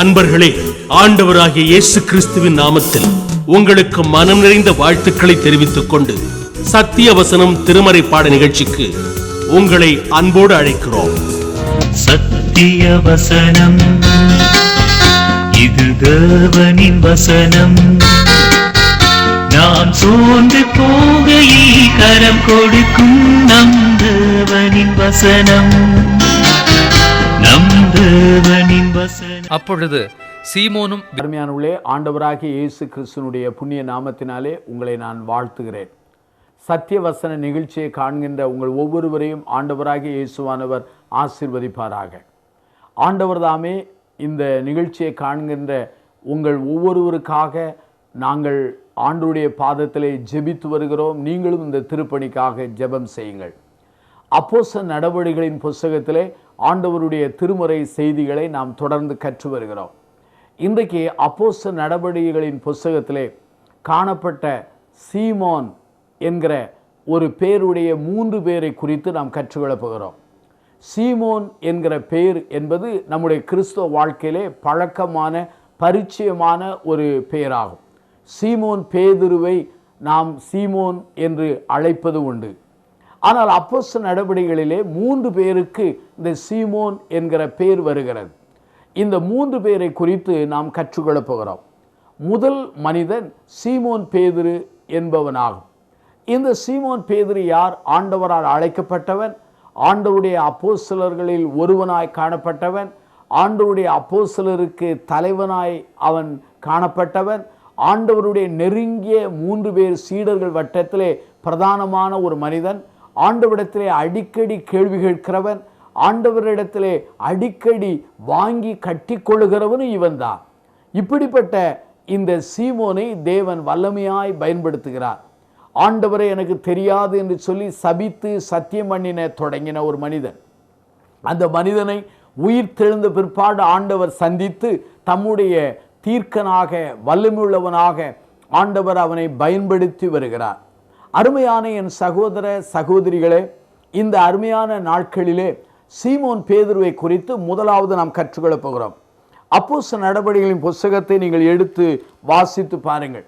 அன்பர்களே, ஆண்டவராகிய இயேசு கிறிஸ்துவின் நாமத்தில் உங்களுக்கு மனம் நிறைந்த வாழ்த்துக்களை தெரிவித்துக் கொண்டு சத்திய வசனம் திருமறை பாட நிகழ்ச்சிக்கு உங்களை அன்போடு அழைக்கிறோம். சத்திய வசனம், இது தேவனின் வசனம். நாம் சோர்ந்து போகையில் கரம் கொடுக்கும் நம் தேவனின் வசனம். அப்பொழுது சீமோனும் அருமையானவர்களே, ஆண்டவராகிய இயேசு கிறிஸ்துவினுடைய புண்ணிய நாமத்தினாலே உங்களை நான் வாழ்த்துகிறேன். சத்தியவசன நிகழ்ச்சியை காண்கின்ற உங்கள் ஒவ்வொருவரையும் ஆண்டவராகிய இயேசுவானவர் ஆசீர்வதிப்பாராக. ஆண்டவர் தாமே இந்த நிகழ்ச்சியை காண்கின்ற உங்கள் ஒவ்வொருவருக்காக நாங்கள் ஆண்டவருடைய பாதத்திலே ஜெபித்து வருகிறோம். நீங்களும் இந்த திருப்பணிக்காக ஜெபம் செய்யுங்கள். அப்போஸ்தலர் நடவடிக்கைகளின் புத்தகத்திலே ஆண்டவருடைய திருமறை செய்திகளை நாம் தொடர்ந்து கற்று வருகிறோம். இன்றைக்கு அப்போஸ்தலர் நடவடிக்கைகளின் புத்தகத்திலே காணப்பட்ட சீமோன் என்கிற ஒரு பேருடைய 3 பேரை குறித்து நாம் கற்றுக்கொள்ளப் போகிறோம். சீமோன் என்கிற பெயர் என்பது நம்முடைய கிறிஸ்தவ வாழ்க்கையிலே பழக்கமான பரிச்சயமான ஒரு பெயராகும். சீமோன் பேதுருவை நாம் சீமோன் என்று அழைப்பது உண்டு. ஆனால் அப்போஸ்தலர் நடவடிக்கைகளிலே 3 பேருக்கு இந்த சீமோன் என்கிற பெயர் வருகிறது. இந்த 3 பேரை குறித்து நாம் கற்றுக்கொள்ளப் போகிறோம். முதல் மனிதன் சீமோன் பேதுரு என்பவனாகும். இந்த சீமோன் பேதுரு யார்? ஆண்டவரால் அழைக்கப்பட்டவன், ஆண்டவருடைய அப்போஸ்தலர்களில் ஒருவனாய் காணப்பட்டவன், ஆண்டவருடைய அப்போஸ்தலருக்கு தலைவனாய் அவன் காணப்பட்டவன், ஆண்டவருடைய நெருங்கிய 3 பேர் சீடர்கள் வட்டத்திலே பிரதானமான ஒரு மனிதன், ஆண்டவரிடத்திலே அடிக்கடி கேள்வி கேட்கிறவன், ஆண்டவரிடத்திலே அடிக்கடி வாங்கி கட்டி கொள்ளுகிறவனும் இவன் தான். இப்படிப்பட்ட இந்த சீமோனை தேவன் வல்லமையாய் பயன்படுத்துகிறார். ஆண்டவரை எனக்கு தெரியாது என்று சொல்லி சபித்து சத்தியம் பண்ணின தொடங்கின ஒரு மனிதன். அந்த மனிதனை உயிர் தெழுந்த பிற்பாடு ஆண்டவர் சந்தித்து தம்முடைய தீர்க்கனாக வல்லமையுள்ளவனாக ஆண்டவர் அவனை பயன்படுத்தி வருகிறார். அருமையான என் சகோதர சகோதரிகளே, இந்த அருமையான நாட்களிலே சீமோன் பேதுருவை குறித்து முதலாவது நாம் கற்றுக்கொள்ளப் போகிறோம். அப்போஸ்தலர் நடவடிக்கைகளின் புத்தகத்தை நீங்கள் எடுத்து வாசித்து பாருங்கள்.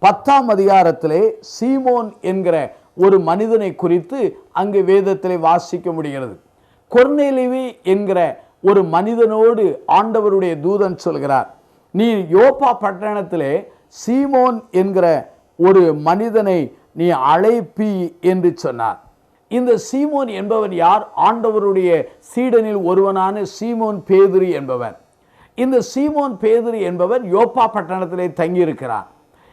10ஆம் அதிகாரத்திலே சீமோன் என்கிற ஒரு மனிதனை குறித்து அங்கு வேதத்திலே வாசிக்க முடிகிறது. கொர்நேலியு என்கிற ஒரு மனிதனோடு ஆண்டவருடைய தூதன் சொல்கிறார், நீ யோப்பா பட்டணத்திலே சீமோன் என்கிற ஒரு மனிதனை நீ அழைப்பி என்று சொன்னார். இந்த சீமோன் என்பவன் யார்? ஆண்டவருடைய சீடனில் ஒருவனான சீமோன் பேதுரு என்பவன். இந்த சீமோன் பேதுரு என்பவன் யோப்பா பட்டணத்திலே தங்கியிருக்கிறார்.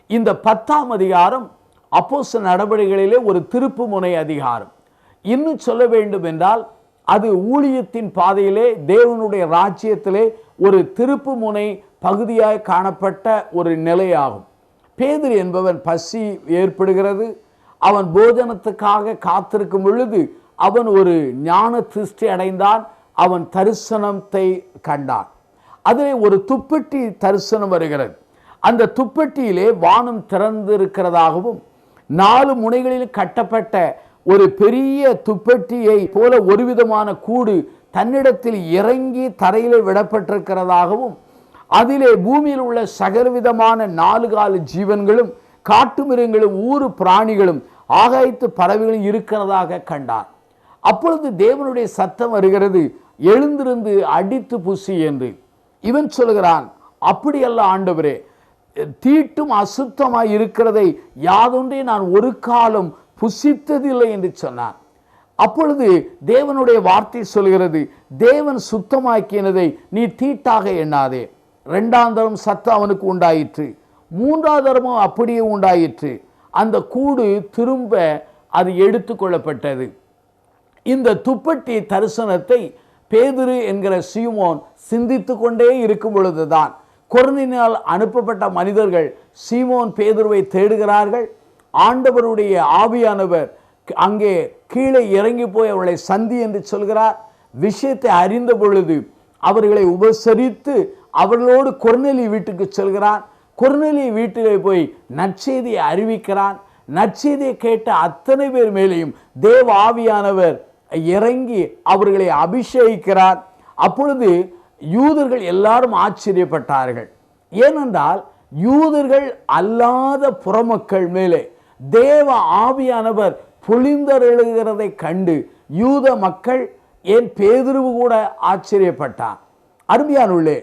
இந்த 10ஆம் அதிகாரம் அப்போஸ்தலர் நடவடிக்கைகளிலே ஒரு திருப்பு முனை அதிகாரம். இன்னும் சொல்ல வேண்டும் என்றால் அது ஊழியத்தின் பாதையிலே தேவனுடைய ராஜ்யத்திலே ஒரு திருப்பு முனை பகுதியாய் காணப்பட்ட ஒரு நிலையாகும். பேதுரு என்பவன் பசி ஏற்படுகிறது. அவன் போஜனத்துக்காக காத்திருக்கும் பொழுது அவன் ஒரு ஞான திருஷ்டி அடைந்தான். அவன் தரிசனத்தை கண்டான். அதிலே ஒரு துப்பட்டி தரிசனம் வருகிறது. அந்த துப்பட்டியிலே வானம் திறந்திருக்கிறதாகவும் 4 முனைகளில் கட்டப்பட்ட ஒரு பெரிய துப்பட்டியை போல ஒரு விதமான கூடு தன்னிடத்தில் இறங்கி தரையிலே விடப்பட்டிருக்கிறதாகவும் அதிலே பூமியில் உள்ள சகலவிதமான 4 கால ஜீவன்களும் காட்டு மிருகங்களும் ஊரு பிராணிகளும் ஆகாயத்து பறவைகளும் இருக்கிறதாக கண்டார். அப்பொழுது தேவனுடைய சத்தம் வருகிறது, எழுந்திருந்து அடித்து புசி என்று. இவன் சொல்கிறான், அப்படியல்ல ஆண்டவரே, தீட்டும் அசுத்தமாய் இருக்கிறதை யாதொன்றே நான் ஒரு காலம் புசித்ததில்லை என்று சொன்னான். அப்பொழுது தேவனுடைய வார்த்தை சொல்கிறது, தேவன் சுத்தமாக்கினதை நீ தீட்டாக எண்ணாதே. 2ஆம் தரம் சத்தம் அவனுக்கு உண்டாயிற்று. 3ஆம் தரமும் அப்படியே உண்டாயிற்று. அந்த கூடு திரும்ப அது எடுத்து கொள்ளப்பட்டது. இந்த துப்பட்டி தரிசனத்தை பேதுரு என்கிற சீமோன் சிந்தித்து கொண்டே இருக்கும் பொழுதுதான் கொர்நேலியுவினால் அனுப்பப்பட்ட மனிதர்கள் சீமோன் பேதுருவை தேடுகிறார்கள். ஆண்டவருடைய ஆவியானவர் அங்கே கீழே இறங்கி போய் அவர்களை சந்தி என்று சொல்கிறார். விஷயத்தை அறிந்த பொழுது அவர்களை உபசரித்து அவர்களோடு கொர்நேலியு வீட்டுக்கு செல்கிறான். கொர்நேலியு வீட்டிலே போய் நற்செய்தியை அறிவிக்கிறான். நற்செய்தியை கேட்ட அத்தனை பேர் மேலேயும் தேவ ஆவியானவர் இறங்கி அவர்களை அபிஷேகிக்கிறார். அப்பொழுது யூதர்கள் எல்லாரும் ஆச்சரியப்பட்டார்கள். ஏனென்றால் யூதர்கள் அல்லாத புறமக்கள் மேலே தேவ ஆவியானவர் பொழிந்தருளுகிறதை கண்டு யூத மக்கள், ஏன் பேதுரு கூட ஆச்சரியப்பட்டார். அருமையானவர்களே,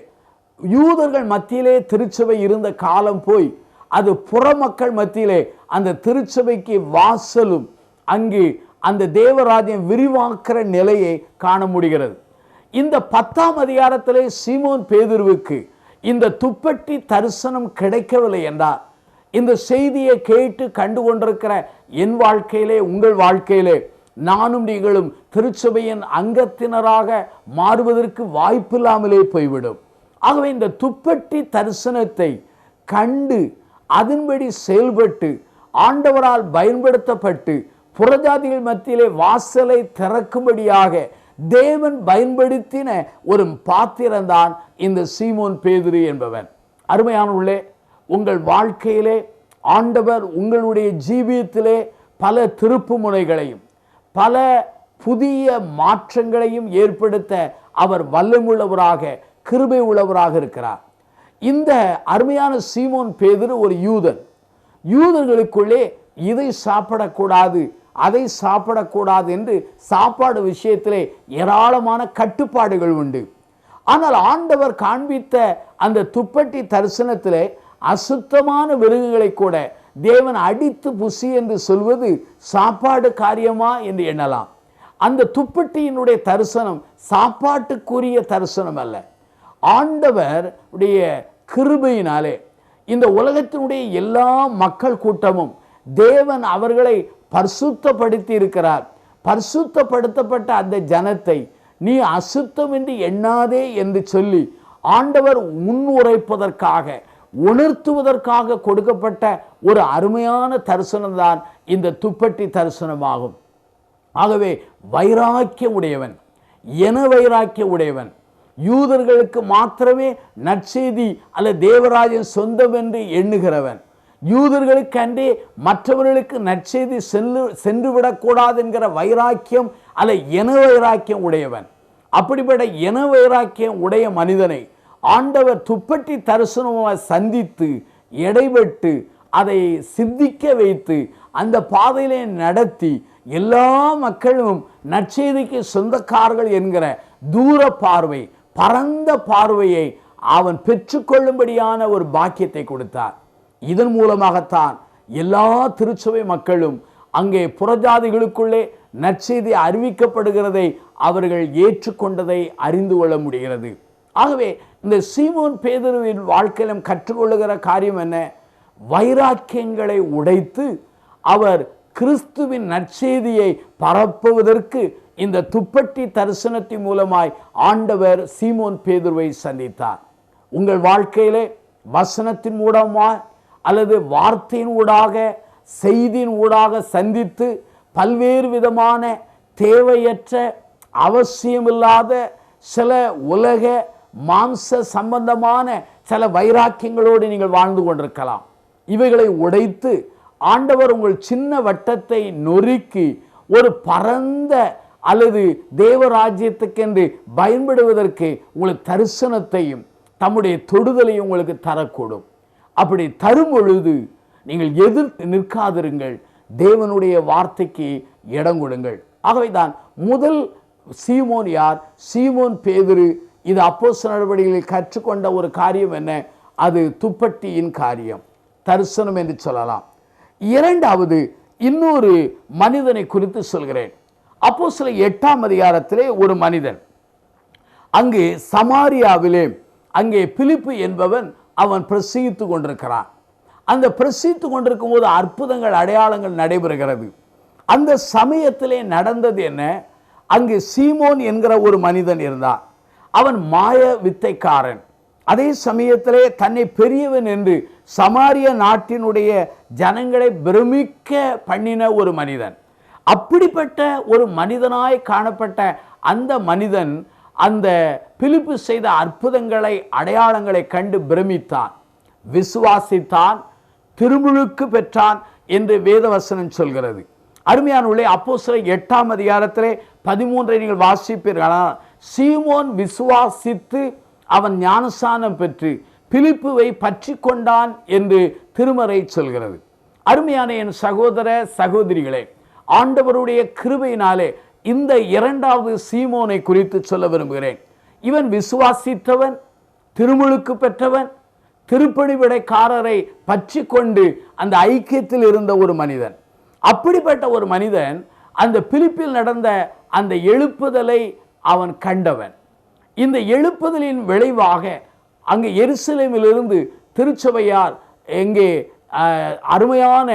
யூதர்கள் மத்தியிலே திருச்சபை இருந்த காலம் போய் அது புறமக்கள் மத்தியிலே அந்த திருச்சபைக்கு வாசலும் அங்கு அந்த தேவராஜ்யம் விரிவாக்குற நிலையை காண முடிகிறது. இந்த 10ஆம் அதிகாரத்திலே சீமோன் பேதுருவுக்கு இந்த துப்பட்டி தரிசனம் கிடைக்கவில்லை என்றால், இந்த செய்தியை கேட்டு கண்டு கொண்டிருக்கிற என் வாழ்க்கையிலே, உங்கள் வாழ்க்கையிலே நானும் நீங்களும் திருச்சபையின் அங்கத்தினராக மாறுவதற்கு வாய்ப்பில்லாமலே போய்விடும். ஆகவே இந்த துப்பட்டி தரிசனத்தை கண்டு அதன்படி செயல்பட்டு ஆண்டவரால் பயன்படுத்தப்பட்டு புறஜாதிகள் மத்தியிலே வாசலை திறக்கும்படியாக தேவன் பயன்படுத்தின ஒரு பாத்திரம்தான் இந்த சீமோன் பேதுரு என்பவன். அருமையானவர்களே, உங்கள் வாழ்க்கையிலே ஆண்டவர் உங்களுடைய ஜீவியத்திலே பல திருப்பு முனைகளையும் பல புதிய மாற்றங்களையும் ஏற்படுத்த அவர் வல்லமுள்ளவராக, கிருபை உள்ளவராக இருக்கிறார். இந்த அருமையான சீமோன் பேதுரு ஒரு யூதன். யூதர்களுக்குள்ளே இதை சாப்பிடக்கூடாது, அதை சாப்பிடக்கூடாது என்று சாப்பாடு விஷயத்திலே ஏராளமான கட்டுப்பாடுகள் உண்டு. ஆனால் ஆண்டவர் காண்பித்த அந்த துப்பட்டி தரிசனத்திலே அசுத்தமான விருகுகளை கூட தேவன் அடித்து புசி என்று சொல்வது சாப்பாடு காரியமா என்று எண்ணலாம். அந்த துப்பட்டியினுடைய தரிசனம் சாப்பாட்டுக்குரிய தரிசனம் அல்ல. ஆண்டவர் உடைய கிருபையினாலே இந்த உலகத்தினுடைய எல்லா மக்கள் கூட்டமும் தேவன் அவர்களை பரிசுத்தப்படுத்தி இருக்கிறார். பரிசுத்தப்படுத்தப்பட்ட அந்த ஜனத்தை நீ அசுத்தம் என்று எண்ணாதே என்று சொல்லி ஆண்டவர் முன்னுரைப்பதற்காக, உணர்த்துவதற்காக கொடுக்கப்பட்ட ஒரு அருமையான தரிசனம் தான் இந்த துப்பட்டி தரிசனமாகும். ஆகவே வைராக்கியம் உடையவன், என வைராக்கியம் உடையவன், யூதர்களுக்கு மாத்திரமே நற்செய்தி அல்ல தேவராஜன் சொந்தம் என்று எண்ணுகிறவன், யூதர்களுக்கு அன்றே மற்றவர்களுக்கு நற்செய்தி சென்று விடக்கூடாது என்கிற வைராக்கியம் அல்ல என வைராக்கியம் உடையவன். அப்படிப்பட்ட என வைராக்கியம் உடைய மனிதனை ஆண்டவர் துப்பட்டி தரிசனமாக சந்தித்து எடைபட்டு அதை சிந்திக்க வைத்து அந்த பாதையிலே நடத்தி எல்லா மக்களும் நற்செய்திக்கு சொந்தக்காரர்கள் என்கிற தூர பார்வை, பரந்த பார்வையை அவன் பெற்றுக்கொள்ளும்படியான ஒரு பாக்கியத்தை கொடுத்தார். இதன் மூலமாகத்தான் எல்லா திருச்சபை மக்களும் அங்கே புறஜாதிகளுக்குள்ளே நற்செய்தி அறிவிக்கப்படுகிறதை அவர்கள் ஏற்றுக்கொண்டதை அறிந்து கொள்ள முடிகிறது. ஆகவே இந்த சீமோன் பேதுருவின் வாழ்க்கையிலும் கற்றுக்கொள்ளுகிற காரியம் என்ன? வைராக்கியங்களை உடைத்து அவர் கிறிஸ்துவின் நற்செய்தியை பரப்புவதற்கு இந்த துப்பட்டி தரிசனத்தின் மூலமாய் ஆண்டவர் சீமோன் பேதுருவை சந்தித்தார். உங்கள் வாழ்க்கையிலே வசனத்தின் மூலமாக அல்லது வார்த்தையின் ஊடாக, செய்தியின் ஊடாக சந்தித்து பல்வேறு விதமான தேவையற்ற அவசியமில்லாத சில உலக மாம்ச சம்பந்தமான சில வைராக்கியங்களோடு நீங்கள் வாழ்ந்து கொண்டிருக்கலாம். இவைகளை உடைத்து ஆண்டவர் உங்கள் சின்ன வட்டத்தை நொறுக்கி ஒரு பரந்த அல்லது தேவராஜ்யத்துக்கென்று பயன்படுவதற்கு உங்களுக்கு தரிசனத்தையும் தம்முடைய தொடுதலையும் உங்களுக்கு தரக்கூடும். அப்படி தரும் பொழுது நீங்கள் எதிர்த்து நிற்காதிருங்கள், தேவனுடைய வார்த்தைக்கு இடம் கொடுங்கள். ஆகவே தான் முதல் சீமோன் யார்? சீமோன் பேதுரு. இது அப்போஸ்தலர் நடவடிக்கைகளில் கற்றுக்கொண்ட ஒரு காரியம் என்ன? அது துப்பட்டியின் காரியம், தரிசனம் என்று சொல்லலாம். இரண்டாவது இன்னொரு மனிதனை குறித்து சொல்கிறேன். அப்போஸ்தலர் 8ஆம் அதிகாரத்திலே ஒரு மனிதன் அங்கே சமாரியாவிலே அங்கே பிலிப்பு என்பவன் அவன் பிரசங்கித்து கொண்டிருக்கிறான். அந்த பிரசங்கித்து கொண்டிருக்கும் போது அற்புதங்கள் அடையாளங்கள் நடைபெறுகிறது. அந்த சமயத்திலே நடந்தது என்ன? அங்கு சீமோன் என்கிற ஒரு மனிதன் இருந்தான். அவன் மாய வித்தைக்காரன். அதே சமயத்திலே தன்னை பெரியவன் என்று சமாரிய நாட்டினுடைய ஜனங்களை பிரமிக்க பண்ணின ஒரு மனிதன். அப்படிப்பட்ட ஒரு மனிதனாய் காணப்பட்ட அந்த மனிதன் அந்த பிலிப்பு செய்த அற்புதங்களை அடையாளங்களை கண்டு பிரமித்தான், விசுவாசித்தான், திருமுழுக்கு பெற்றான் என்று வேதவசனம் சொல்கிறது. அருமையானவர்களே, அப்போஸ்தலர் 8ஆம் அதிகாரத்திலே 13 நீங்கள் வாசிப்பீர்களானால் சீமோன் விசுவாசித்து அவன் ஞானஸ்நானம் பெற்று பிலிப்புவை பற்றி கொண்டான் என்று திருமறை சொல்கிறது. அருமையான என் சகோதர சகோதரிகளே, ஆண்டவருடைய கிருபையினாலே இந்த இரண்டாவது சீமோனை குறித்து சொல்ல விரும்புகிறேன். இவன் விசுவாசித்தவன், திருமுழுக்கு பெற்றவன், திருப்பணிவிடைக்காரரை பற்றி கொண்டு அந்த ஐக்கியத்தில் இருந்த ஒரு மனிதன். அப்படிப்பட்ட ஒரு மனிதன் அந்த பிலிப்பில் நடந்த அந்த எழுப்புதலை அவன் கண்டவன். இந்த எழுப்புதலின் விளைவாக அங்கு எருசலேமிலிருந்து திருச்சபையார் எங்கே அருமையான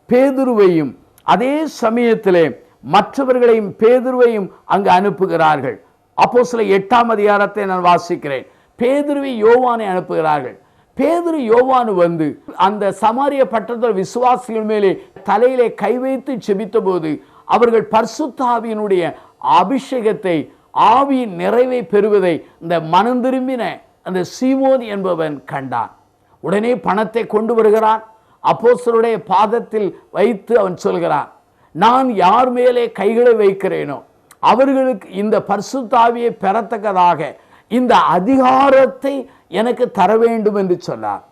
பேதுருவையும் அதே சமயத்திலே மற்றவர்களையும் பேதுருவையும் அங்கு அனுப்புகிறார்கள். அப்போஸ்தலர் 8ஆம் அதிகாரத்தை நான் வாசிக்கிறேன். பேதுருவை யோவானை அனுப்புகிறார்கள். பேதுரு யோவானு வந்து அந்த சமாரிய பட்டணத்தில் விசுவாசிகள் மேலே தலையிலே கை வைத்து செபித்த போது அவர்கள் பரிசுத்த ஆவியினுடைய அபிஷேகத்தை, ஆவியின் நிறைவை பெறுவதை இந்த மனம் திரும்பின அந்த சீமோன் என்பவன் கண்டான். உடனே பணத்தை கொண்டு வருகிறான். அப்போஸ்தலருடைய பாதத்தில் வைத்து அவன் சொல்கிறான், நான் யார் மேலே கைகளை வைக்கிறேனோ அவர்களுக்கு இந்த பரிசுத்த ஆவியை பெறத்தக்கதாக இந்த அதிகாரத்தை எனக்கு தர வேண்டும் என்று சொன்னார்.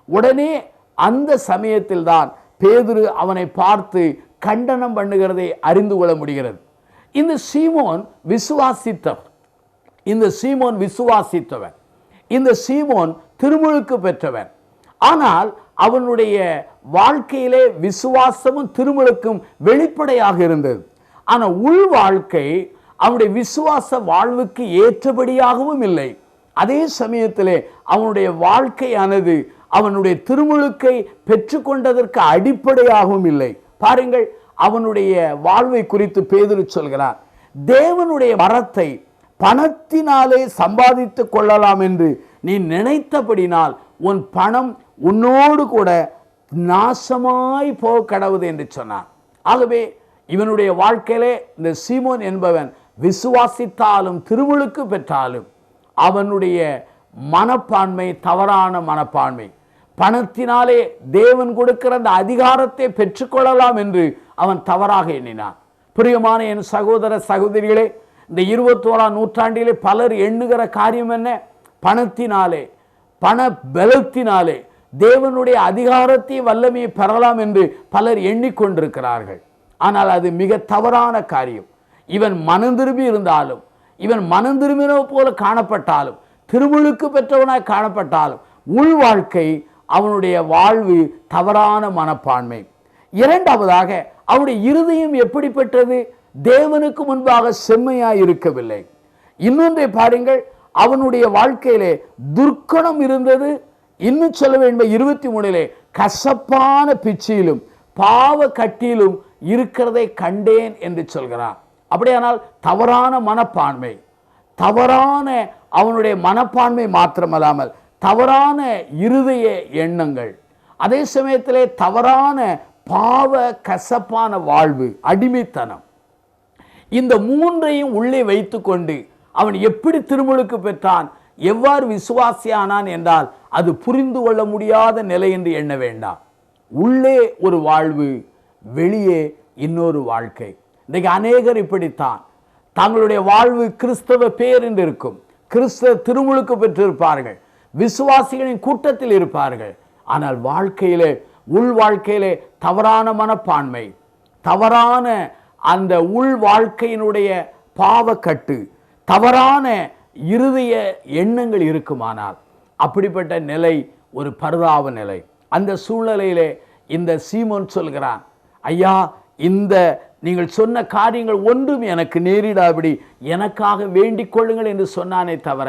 உடனே அந்த சமயத்தில் தான் பேதுரு அவனை பார்த்து கண்டனம் பண்ணுகிறதை அறிந்து கொள்ள முடிகிறது. இந்த சீமோன் விசுவாசித்தவன், இந்த சீமோன் திருமுழுக்கு பெற்றவன். ஆனால் அவனுடைய வாழ்க்கையிலே விசுவாசமும் திருமுழுக்கும் வெளிப்படையாக இருந்தது. ஆனால் உள் வாழ்க்கை அவனுடைய விசுவாச வாழ்வுக்கு ஏற்றபடியாகவும் இல்லை. அதே சமயத்திலே அவனுடைய வாழ்க்கையானது அவனுடைய திருமுழுக்கை பெற்றுக்கொண்டதற்கு அடிப்படையாகவும் இல்லை. பாருங்கள், அவனுடைய வாழ்வை குறித்து பேதுரு சொல்கிறார், தேவனுடைய வரத்தை பணத்தினாலே சம்பாதித்துக் கொள்ளலாம் என்று நீ நினைத்தபடினால் உன் பணம் உன்னோடு கூட நாசமாய் போக கடவுது என்று சொன்னார். ஆகவே இவனுடைய வாழ்க்கையிலே இந்த சீமோன் என்பவன் விசுவாசித்தாலும் திருமுழுக்கு பெற்றாலும் அவனுடைய மனப்பான்மை தவறான மனப்பான்மை. பணத்தினாலே தேவன் கொடுக்கிற அந்த அதிகாரத்தை பெற்றுக்கொள்ளலாம் என்று அவன் தவறாக எண்ணினான். பிரியமான என் சகோதர சகோதரிகளே, இந்த 21ஆம் நூற்றாண்டிலே பலர் எண்ணுகிற காரியம் என்ன? பணத்தினாலே, பண பலத்தினாலே தேவனுடைய அதிகாரத்தை வல்லமையை பெறலாம் என்று பலர் எண்ணிக்கொண்டிருக்கிறார்கள். ஆனால் அது மிக தவறான காரியம். இவன் மனம் திரும்பி இருந்தாலும், இவன் மனம் திரும்பின போல காணப்பட்டாலும், திருமுழுக்கு பெற்றவனாய் காணப்பட்டாலும் உள் வாழ்க்கை அவனுடைய வாழ்வு தவறான மனப்பான்மை. இரண்டாவதாக அவனுடைய இருதயம் எப்படிப்பட்டது? தேவனுக்கு முன்பாக செம்மையாய் இருக்கவில்லை. இன்னொன்றை பாருங்கள், அவனுடைய வாழ்க்கையிலே துர்க்கணம் இருந்தது. இன்னும் சொல்ல வேண்டும் 23 கசப்பான பிச்சியிலும் பாவ கட்டியிலும் இருக்கிறதை கண்டேன் என்று சொல்கிறான். அப்படியானால் தவறான மனப்பான்மை, தவறான அவனுடைய மனப்பான்மை மாத்திரமல்லாமல் தவறான இருதய எண்ணங்கள், அதே சமயத்திலே தவறான பாவ கசப்பான வாழ்வு, அடிமைத்தனம், இந்த மூன்றையும் உள்ளே வைத்து கொண்டு அவன் எப்படி திருமுழுக்கு பெற்றான், எவ்வாறு விசுவாசியானான் என்றால் அது புரிந்து கொள்ள முடியாத நிலை என்று எண்ண வேண்டாம். உள்ளே ஒரு வாழ்வு, வெளியே இன்னொரு வாழ்க்கை. இன்றைக்கு அநேகர் இப்படித்தான். தங்களுடைய வாழ்வு கிறிஸ்தவ பேர் என்று இருக்கும், கிறிஸ்தவ திருமுழுக்கு பெற்றிருப்பார்கள், விசுவாசிகளின் கூட்டத்தில் இருப்பார்கள். ஆனால் வாழ்க்கையிலே, உள் வாழ்க்கையிலே தவறான மனப்பான்மை, தவறான அந்த உள் வாழ்க்கையினுடைய பாவக்கட்டு, தவறான இருதய எண்ணங்கள் இருக்குமானால் அப்படிப்பட்ட நிலை ஒரு பரிதாப நிலை. அந்த சூழ்நிலையிலே இந்த சீமோன் சொல்கிறான், ஐயா, இந்த நீங்கள் சொன்ன காரியங்கள் ஒன்றும் எனக்கு நேரிடாபடி எனக்காக வேண்டிக் கொள்ளுங்கள் என்று சொன்னானே தவிர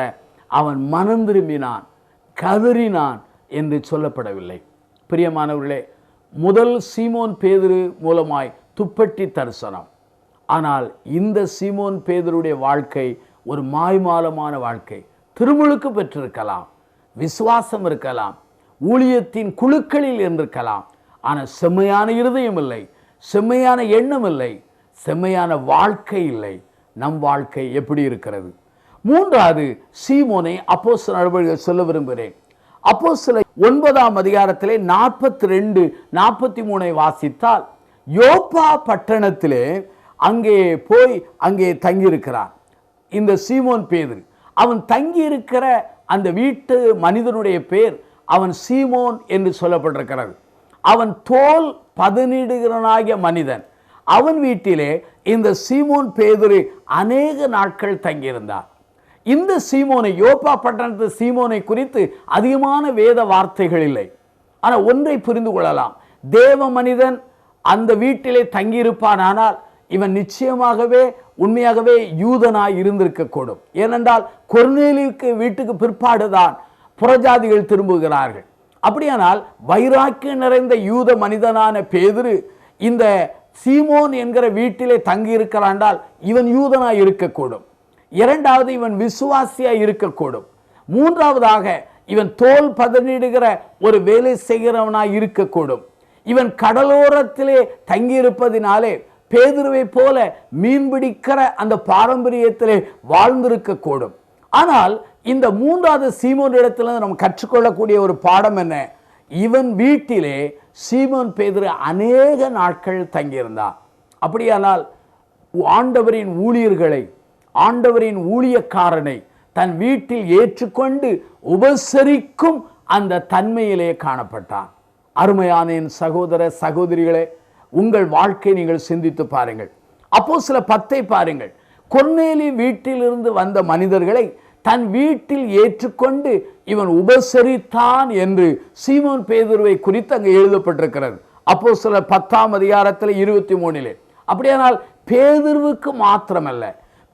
அவன் மனம் திரும்பினான், கதறினான் என்று சொல்லப்படவில்லை. பிரியமானவர்களே, முதல் சீமோன் பேதுரு மூலமாய் துப்பட்டி தரிசனம். ஆனால் இந்த சீமோன் பேதுருடைய வாழ்க்கை ஒரு மாய்மாலமான வாழ்க்கை. திருமுழுக்கு பெற்றிருக்கலாம், விசுவாசம் இருக்கலாம், ஊழியத்தின் குழுக்களில் இருந்திருக்கலாம். ஆனால் செம்மையான இருதயம் இல்லை, செம்மையான எண்ணம் இல்லை, செம்மையான வாழ்க்கை இல்லை. நம் வாழ்க்கை எப்படி இருக்கிறது? மூன்றாவது சீமோனை அப்போஸ்தலர் நடவடிக்கைகள் சொல்ல விரும்புகிறேன். அப்போஸ்தலர் 9ஆம் அதிகாரத்திலே 42-43 வாசித்தால், யோப்பா பட்டணத்திலே அங்கே போய் அங்கே தங்கியிருக்கிறார். இந்த சீமோன் பேதுரு. அவன் தங்கி இருக்கிற அந்த வீட்டு மனிதனுடைய பேர் அவன் சீமோன் என்று சொல்லப்பட்டிருக்கிறது. அவன் தோல் பதனிடுகிறனாகிய மனிதன். அவன் வீட்டிலே இந்த சீமோன் பேதுரு அநேக நாட்கள் தங்கியிருந்தார். இந்த சீமோனை, யோப்பா பட்டணத்து சீமோனை குறித்து அதிகமான வேத வார்த்தைகள் இல்லை. ஆனால் ஒன்றை புரிந்து கொள்ளலாம், தேவ மனிதன் அந்த வீட்டிலே தங்கியிருப்பானால் இவன் நிச்சயமாகவே உண்மையாகவே யூதனாய் இருந்திருக்கக்கூடும். ஏனென்றால் கொர்நேலியுக்கு வீட்டுக்கு பிற்பாடுதான் புறஜாதிகள் திரும்புகிறார்கள். அப்படியானால் வைராக்கியம் நிறைந்த யூத மனிதனான பேதுரு இந்த சீமோன் என்கிற வீட்டிலே தங்கியிருக்கிறாண்டால் இவன் யூதனாய் இருக்கக்கூடும். இரண்டாவது, இவன் விசுவாசியாய் இருக்கக்கூடும். மூன்றாவதாக, இவன் தோல் பதனிடுகிற ஒரு வேலை செய்கிறவனாய் இருக்கக்கூடும். இவன் கடலோரத்திலே தங்கியிருப்பதினாலே பேதுருவை போல மீன்பிடிக்கிற அந்த பாரம்பரியத்திலே வாழ்ந்திருக்கக்கூடும். ஆனால் இந்த மூன்றாவது சீமோன் இடத்துல நம்ம கற்றுக்கொள்ளக்கூடிய ஒரு பாடம் என்ன? இவன் வீட்டிலே சீமோன் பேதுரு அநேக நாட்கள் தங்கியிருந்தான். அப்படியானால் ஆண்டவரின் ஊழியர்களை, ஆண்டவரின் ஊழியக்காரனை தன் வீட்டில் ஏற்றுக்கொண்டு உபசரிக்கும் அந்த தன்மையிலே காணப்பட்டான். அருமையான என் சகோதர சகோதரிகளே, உங்கள் வாழ்க்கை நீங்கள் சிந்தித்து பாருங்கள். அப்போஸ்தலர் 10 பாருங்கள். கொர்நேலி வீட்டிலிருந்து வந்த மனிதர்களை தன் வீட்டில் ஏற்றுக்கொண்டு இவன் உபசரித்தான் என்று சீமோன் பேதுருவை குறித்து அங்கே எழுதப்பட்டிருக்கிறது. அப்போஸ்தலர் 10 அதிகாரத்தில் 23. அப்படியானால் பேதுருவுக்கு மாத்திரமல்ல,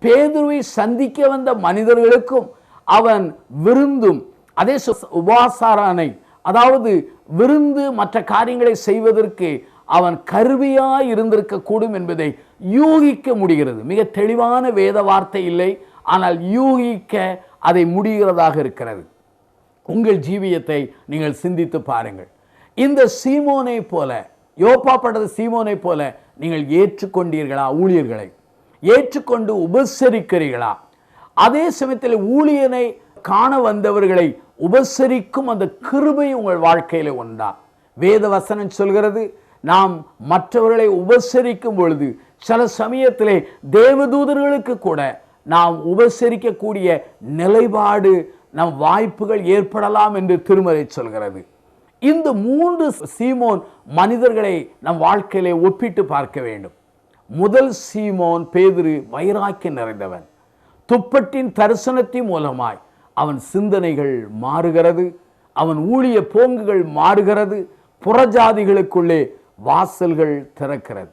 பேதுருவை சந்திக்க வந்த மனிதர்களுக்கும் அவன் விருந்தும், அதே உபாசாரானை, அதாவது விருந்து மற்ற காரியங்களை செய்வதற்கு அவன் கருவியாய் இருந்திருக்க கூடும் என்பதை யூகிக்க முடிகிறது. மிக தெளிவான வேத வார்த்தை இல்லை, ஆனால் யூகிக்க அதை முடிகிறதாக இருக்கிறது. உங்கள் ஜீவியத்தை நீங்கள் சிந்தித்து பாருங்கள். இந்த சீமோனை போல, யோப்பா பட்டது சீமோனை போல நீங்கள் ஏற்றுக்கொண்டீர்களா? ஊழியர்களை ஏற்றுக்கொண்டு உபசரிக்கிறீர்களா? அதே சமயத்தில் ஊழியனை காண வந்தவர்களை உபசரிக்கும் அந்த கிருபை உங்கள் வாழ்க்கையில் உண்டா? வேத வசனம் சொல்கிறது, நாம் மற்றவர்களை உபசரிக்கும் பொழுது சில சமயத்திலே தேவதூதர்களுக்கு கூட நாம் உபசரிக்கக்கூடிய நிலைப்பாடு, நம் வாய்ப்புகள் ஏற்படலாம் என்று திருமறை சொல்கிறது. இந்த 3 சீமோன் மனிதர்களை நம் வாழ்க்கையிலே ஒப்பிட்டு பார்க்க வேண்டும். முதல் சீமோன் பேதுரு வைராக்கியம் நிறைந்தவன். துப்பட்டின் தரிசனத்தின் மூலமாய் அவன் சிந்தனைகள் மாறுகிறது, அவன் ஊழிய போங்குகள் மாறுகிறது, புறஜாதிகளுக்குள்ளே வாசல்கள் திறக்கிறது.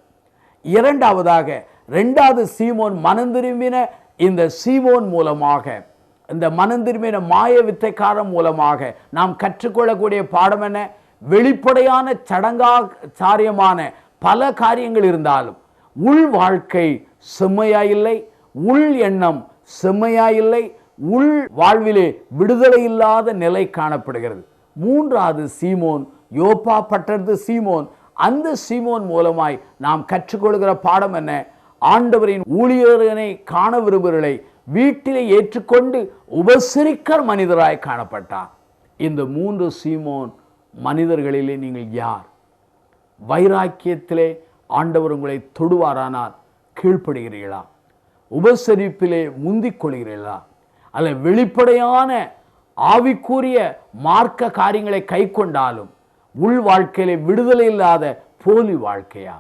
இரண்டாவது சீமோன் மனம் திரும்பின இந்த சீமோன் மூலமாக, இந்த மனம் திரும்பின மாய வித்தைக்காரன் மூலமாக நாம் கற்றுக்கொள்ளக்கூடிய பாடம் என்ன? வெளிப்படையான சடங்காச்சாரியமான பல காரியங்கள் இருந்தாலும் உள் வாழ்க்கை செம்மையாயில்லை, உள் எண்ணம் செம்மையாயில்லை, உள் வாழ்விலே விடுதலை இல்லாத நிலை காணப்படுகிறது. மூன்றாவது சீமோன், யோப்பா பட்டணத்து சீமோன். அந்த சீமோன் மூலமாய் நாம் கற்றுக்கொள்கிற பாடம் என்ன? ஆண்டவரின் ஊழியர்களை காண விரும்புகிறவர்களை வீட்டிலே ஏற்றுக்கொண்டு உபசரிக்கிற மனிதராய் காணப்பட்டார். இந்த 3 சீமோன் மனிதர்களிலே நீங்கள் யார்? வைராக்கியத்திலே ஆண்டவர் உங்களை தொடுவாரானால் கீழ்ப்படுகிறீர்களா? உபசரிப்பிலே முந்திக் கொள்கிறீர்களா? அல்ல வெளிப்படையான ஆவிக்குரிய மார்க்க காரியங்களை கை கொண்டாலும் உள் வாழ்க்கையிலே விடுதலை இல்லாத போலி வாழ்க்கையா?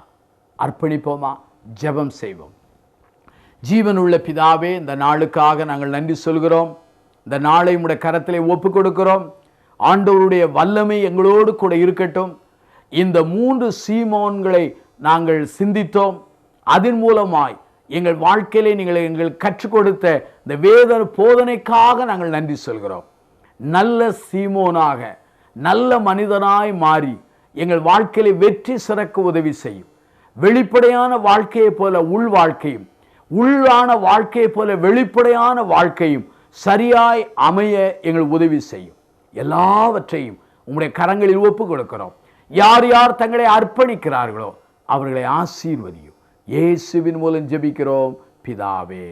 அர்ப்பணிப்போமா? ஜெபம் செய்வோம். ஜீவனுள்ள பிதாவே, இந்த நாளுக்காக நாங்கள் நன்றி சொல்கிறோம். இந்த நாளை உம்முடைய கரத்திலே ஒப்பு கொடுக்கிறோம். ஆண்டவருடைய வல்லமை எங்களோடு கூட இருக்கட்டும். இந்த 3 சீமோன்களை நாங்கள் சிந்தித்தோம். அதன் மூலமாய் எங்கள் வாழ்க்கையிலே நீங்கள் எங்களுக்கு கற்றுக் கொடுத்த இந்த வேத போதனைக்காக நாங்கள் நன்றி சொல்கிறோம். நல்ல சீமோனாக, நல்ல மனிதனாய் மாறி எங்கள் வாழ்க்கையிலே வெற்றி சிறக்க உதவி செய்யும். வெளிப்படையான வாழ்க்கையை போல உள் வாழ்க்கையும், உள்ளான வாழ்க்கையை போல வெளிப்படையான வாழ்க்கையும் சரியாய் அமைய எங்கள் உதவி செய்யும். எல்லாவற்றையும் உம்முடைய கரங்களில் ஒப்பு கொடுக்கிறோம். யார் யார் தங்களை அர்ப்பணிக்கிறார்களோ அவர்களை ஆசீர்வதியும். இயேசுவின் மூலம் ஜெபிக்கிறோம் பிதாவே.